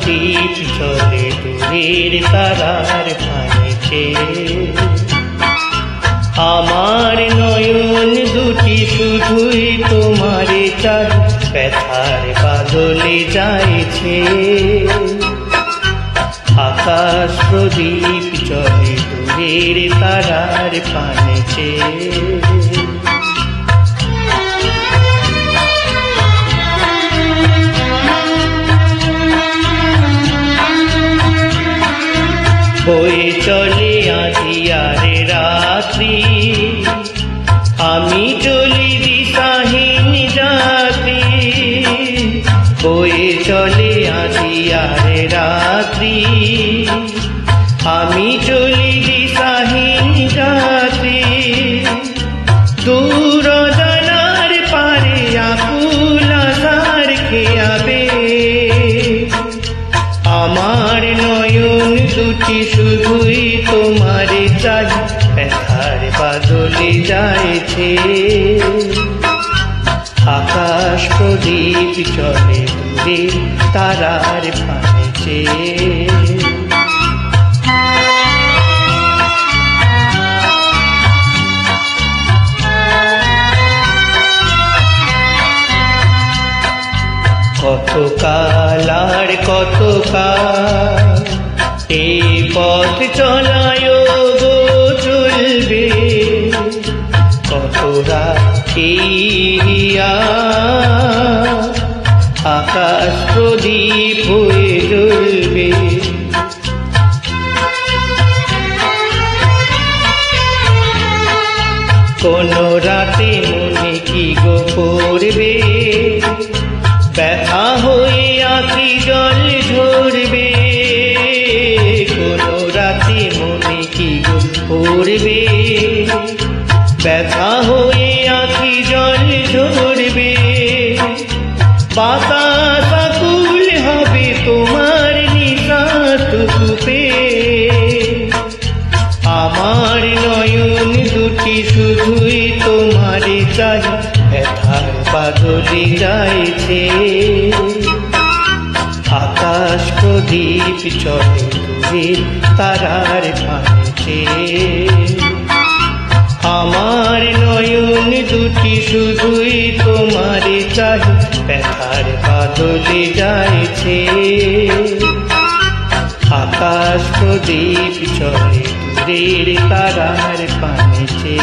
প্রদীপ চলে দূরের তারার পানিতে। আমার নয়ন দুটি শুধুই তোমারে চাই, ব্যথার বাদলে যাইছে। আকাশ প্রদীপ চলে দূরের তারার পানিতে। বয়ে চলে আঁধিয়ারে রাত্রি, আমি চলি দিশাহীন যাত্রী। বয়ে চলে আঁধিয়ারে রাত্রি, আমি চলি দিশাহীন যাত্রী। দূর জানার পারে আকুল আশার খেয়াবে, আমার নয়ন দুটি শুধুই তোমারে চাই, ব্যথার বাদলে যাইছে। আকাশ প্রদীপ চলে দূরে তারার পানিতে। কত কাল আর কত কাল এই পথ চলায় গো চলবে, কত রাতি আকাশ প্রদীপ হয়ে জ্বলবে। কোন রাতে মনে কি গো পড়বে, ব্যথা হয়ে আঁখি জল ঝরবে। কোন রাতে মনে কি গো পড়বে, ব্যথা হয়ে আঁখি জল ঝরবে। বাতাস আকুল হবে তোমার নিঃশ্বাস টুকুপে, আমার নয়ন দুটি শুধুই তোমারে চাই, ব্যথার বাদলে যাইছে। আকাশ প্রদীপ চলে দূরে তারার পানিতে। আমার নয়ন দুটি শুধুই তোমারে চাই, ব্যথার বাদলে যাইছে। আকাশ প্রদীপ চলে দূরের তারার পানিতে।